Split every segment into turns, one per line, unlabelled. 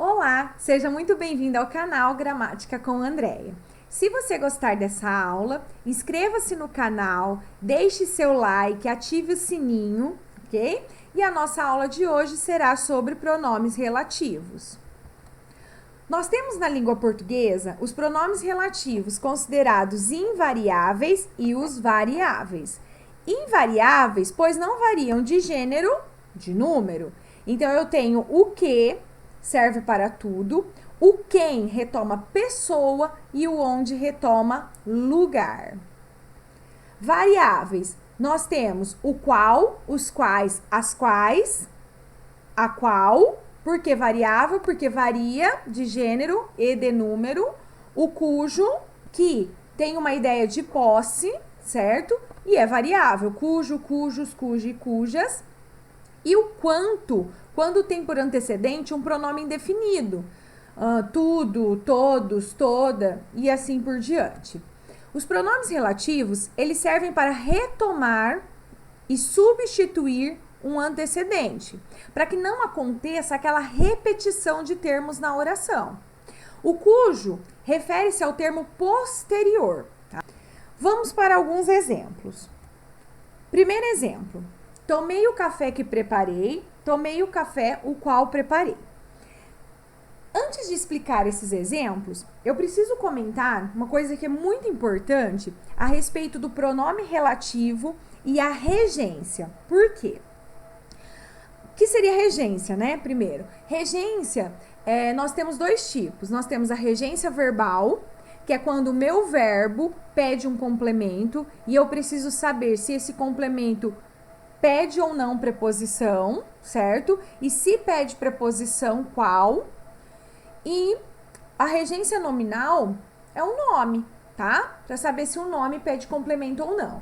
Olá, seja muito bem-vindo ao canal Gramática com Andréia. Se você gostar dessa aula, inscreva-se no canal, deixe seu like, ative o sininho, ok? E a nossa aula de hoje será sobre pronomes relativos. Nós temos na língua portuguesa os pronomes relativos considerados invariáveis e os variáveis. Invariáveis, pois não variam de gênero, de número. Então, eu tenho o que, serve para tudo, o quem retoma pessoa e o onde retoma lugar. Variáveis, nós temos o qual, os quais, as quais, a qual, porque variável, porque varia de gênero e de número, o cujo, que tem uma ideia de posse, certo? E é variável, cujo, cujos, cuja e cujas. E o quanto, quando tem por antecedente um pronome indefinido. Tudo, todos, toda e assim por diante. Os pronomes relativos, eles servem para retomar e substituir um antecedente, para que não aconteça aquela repetição de termos na oração. O cujo refere-se ao termo posterior. Tá? Vamos para alguns exemplos. Primeiro exemplo. Tomei o café que preparei, tomei o café o qual preparei. Antes de explicar esses exemplos, eu preciso comentar uma coisa que é muito importante a respeito do pronome relativo e a regência. Por quê? O que seria regência, né? Primeiro, regência, nós temos dois tipos. Nós temos a regência verbal, que é quando o meu verbo pede um complemento e eu preciso saber se esse complemento pede ou não preposição, certo? E se pede preposição, qual? E a regência nominal é um nome, tá? Para saber se um nome pede complemento ou não.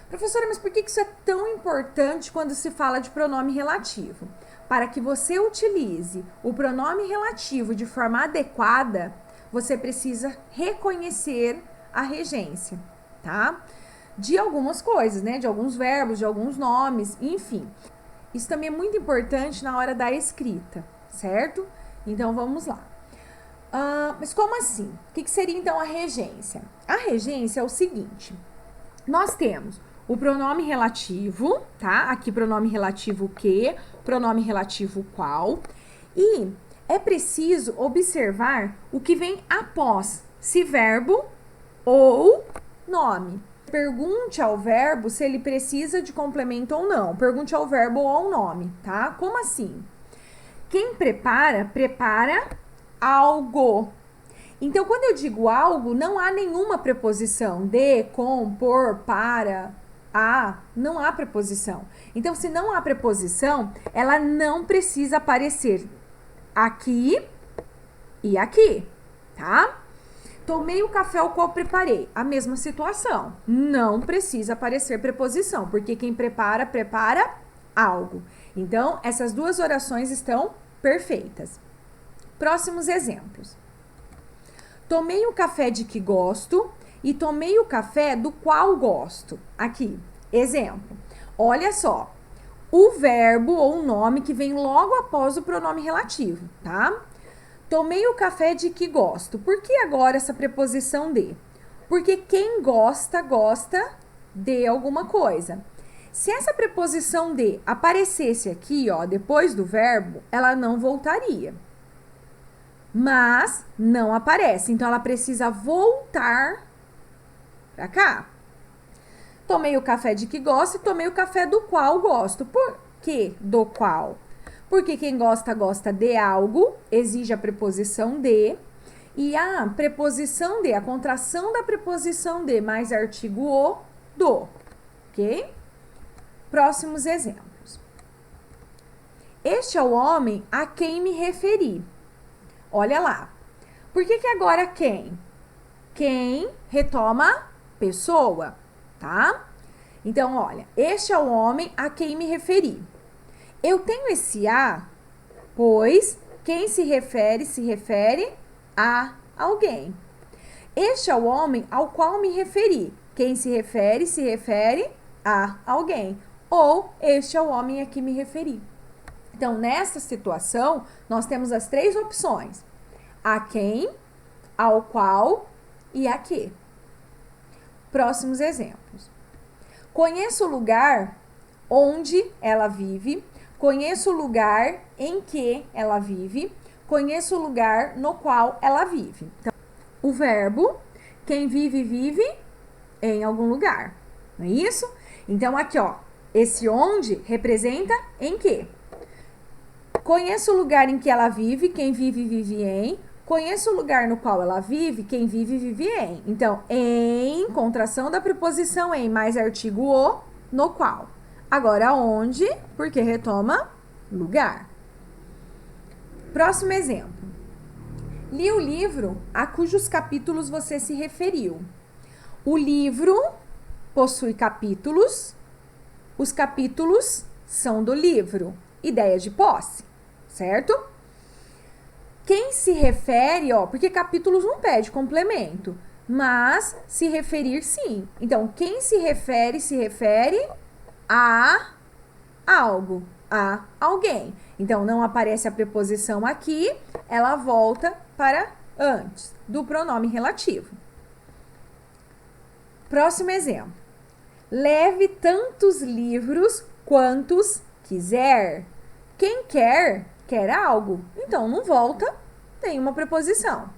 Professora, mas por que isso é tão importante quando se fala de pronome relativo? Para que você utilize o pronome relativo de forma adequada, você precisa reconhecer a regência, tá? De algumas coisas, né? De alguns verbos, de alguns nomes, enfim. Isso também é muito importante na hora da escrita, certo? Então, vamos lá. Mas como assim? O que seria, então, a regência? A regência é o seguinte. Nós temos o pronome relativo, tá? Aqui, pronome relativo que, pronome relativo qual. E é preciso observar o que vem após, se verbo ou nome. Pergunte ao verbo se ele precisa de complemento ou não. Pergunte ao verbo ou ao nome, tá? Como assim? Quem prepara, prepara algo. Então, quando eu digo algo, não há nenhuma preposição. De, com, por, para, a. Não há preposição. Então, se não há preposição, ela não precisa aparecer aqui e aqui, tá? Tomei o café o qual preparei. A mesma situação. Não precisa aparecer preposição, porque quem prepara, prepara algo. Então, essas duas orações estão perfeitas. Próximos exemplos. Tomei o café de que gosto e tomei o café do qual gosto. Aqui, exemplo. Olha só. O verbo ou o nome que vem logo após o pronome relativo, tá? Tomei o café de que gosto. Por que agora essa preposição de? Porque quem gosta, gosta de alguma coisa. Se essa preposição de aparecesse aqui, ó, depois do verbo, ela não voltaria. Mas não aparece, então ela precisa voltar pra cá. Tomei o café de que gosto e tomei o café do qual gosto. Por que do qual? Porque quem gosta, gosta de algo, exige a preposição de. E a preposição de, a contração da preposição de mais artigo o, do. Ok? Próximos exemplos. Este é o homem a quem me referi. Olha lá. Por que agora quem? Quem retoma pessoa, tá? Então, olha. Este é o homem a quem me referi. Eu tenho esse a, pois quem se refere a alguém. Este é o homem ao qual me referi. Quem se refere a alguém. Ou este é o homem a que me referi. Então, nessa situação, nós temos as 3 opções: a quem, ao qual e a que. Próximos exemplos. Conheço o lugar onde ela vive. Conheço o lugar em que ela vive. Conheço o lugar no qual ela vive. Então, o verbo, quem vive, vive em algum lugar. Não é isso? Então, aqui, ó, esse onde representa em que. Conheço o lugar em que ela vive, quem vive, vive em. Conheço o lugar no qual ela vive, quem vive, vive em. Então, em, contração da preposição em, mais artigo o, no qual. Agora, onde, porque retoma lugar. Próximo exemplo. Li o livro a cujos capítulos você se referiu. O livro possui capítulos. Os capítulos são do livro. Ideia de posse, certo? Quem se refere, ó, porque capítulos não pede complemento, mas se referir sim. Então, quem se refere a algo, a alguém. Então, não aparece a preposição aqui, ela volta para antes do pronome relativo. Próximo exemplo. Leve tantos livros quantos quiser. Quem quer, quer algo. Então, não volta, tem uma preposição.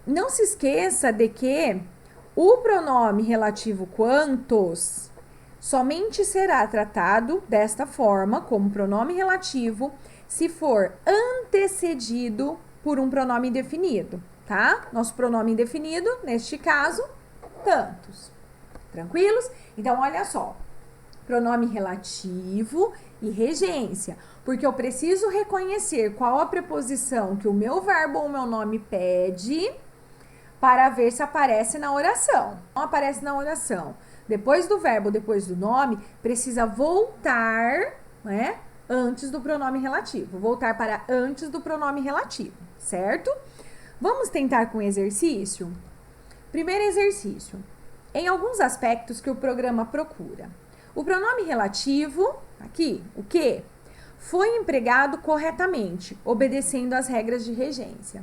Não se esqueça de que o pronome relativo quantos somente será tratado desta forma, como pronome relativo, se for antecedido por um pronome indefinido, tá? Nosso pronome indefinido, neste caso, tantos. Tranquilos? Então, olha só. Pronome relativo e regência, porque eu preciso reconhecer qual a preposição que o meu verbo ou o meu nome pede para ver se aparece na oração. Não aparece na oração. Depois do verbo, depois do nome, precisa voltar, né, antes do pronome relativo. Voltar para antes do pronome relativo, certo? Vamos tentar com exercício? Primeiro exercício. Em alguns aspectos que o programa procura. O pronome relativo, aqui, o que? Foi empregado corretamente, obedecendo às regras de regência.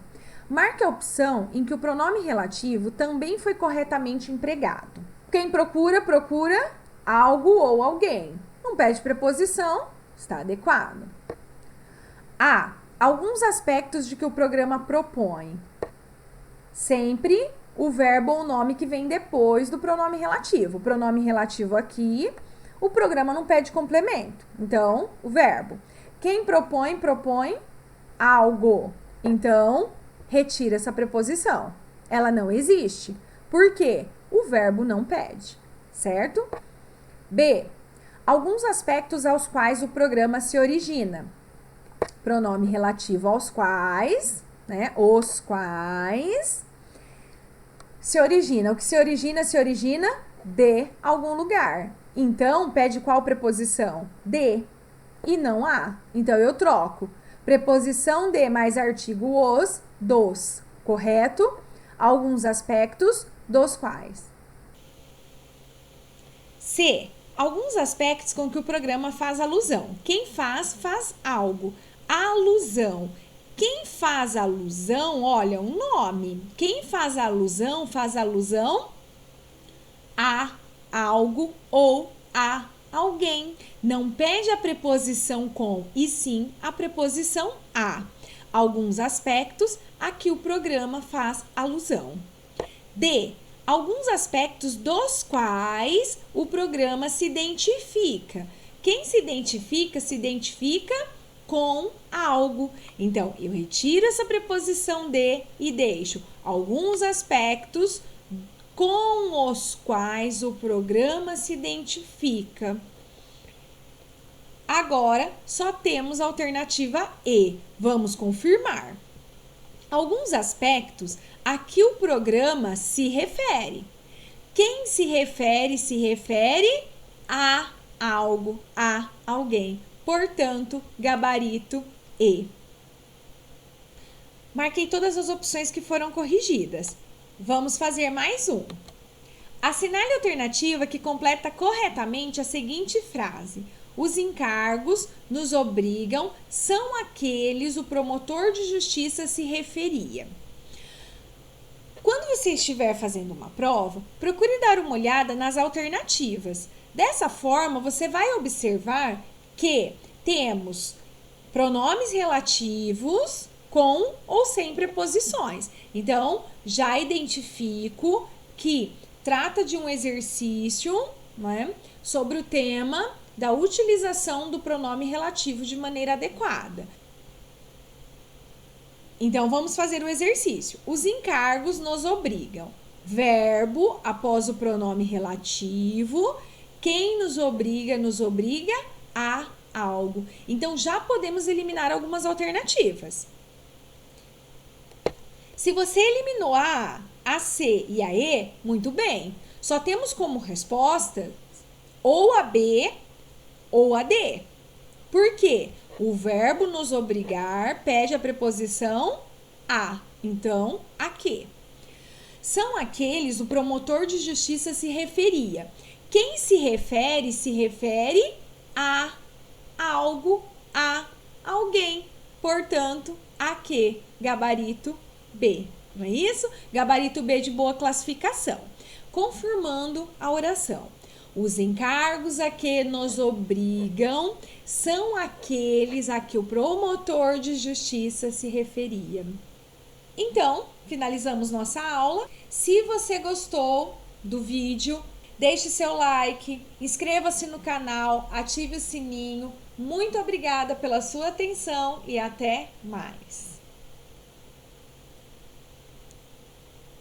Marque a opção em que o pronome relativo também foi corretamente empregado. Quem procura, procura algo ou alguém. Não pede preposição, está adequado. A. Alguns aspectos de que o programa propõe. Sempre o verbo ou nome que vem depois do pronome relativo. O pronome relativo aqui, o programa não pede complemento. Então, o verbo. Quem propõe, propõe algo. Então, retira essa preposição. Ela não existe. Por quê? O verbo não pede, certo? B. Alguns aspectos aos quais o programa se origina. Pronome relativo aos quais, né? Os quais se origina. O que se origina de algum lugar. Então, pede qual preposição? De e não a. Então, eu troco. Preposição de mais artigo os, dos. Correto? Alguns aspectos dos quais. C. Alguns aspectos com que o programa faz alusão. Quem faz, faz algo. Alusão. Quem faz alusão, olha, um nome. Quem faz alusão a algo ou a alguém. Não pede a preposição com, e sim a preposição a. Alguns aspectos a que o programa faz alusão. D. Alguns aspectos dos quais o programa se identifica. Quem se identifica com algo. Então, eu retiro essa preposição de e deixo alguns aspectos com os quais o programa se identifica. Agora, só temos a alternativa E. Vamos confirmar. Alguns aspectos a que o programa se refere. Quem se refere a algo, a alguém. Portanto, gabarito E. Marquei todas as opções que foram corrigidas. Vamos fazer mais um. Assinale a alternativa que completa corretamente a seguinte frase. Os encargos nos obrigam são aqueles o promotor de justiça se referia. Quando você estiver fazendo uma prova, procure dar uma olhada nas alternativas. Dessa forma, você vai observar que temos pronomes relativos com ou sem preposições. Então, já identifico que trata de um exercício, né, sobre o tema da utilização do pronome relativo de maneira adequada. Então, vamos fazer o exercício. Os encargos nos obrigam. Verbo após o pronome relativo. Quem nos obriga a algo. Então, já podemos eliminar algumas alternativas. Se você eliminou a C e a E, muito bem. Só temos como resposta ou a B ou a D. Por quê? O verbo nos obrigar pede a preposição a. Então, a que? São aqueles o promotor de justiça se referia. Quem se refere a algo, a alguém. Portanto, a que? Gabarito B. Não é isso? Gabarito B de boa classificação. Confirmando a oração. Os encargos a que nos obrigam são aqueles a que o promotor de justiça se referia. Então, finalizamos nossa aula. Se você gostou do vídeo, deixe seu like, inscreva-se no canal, ative o sininho. Muito obrigada pela sua atenção e até mais!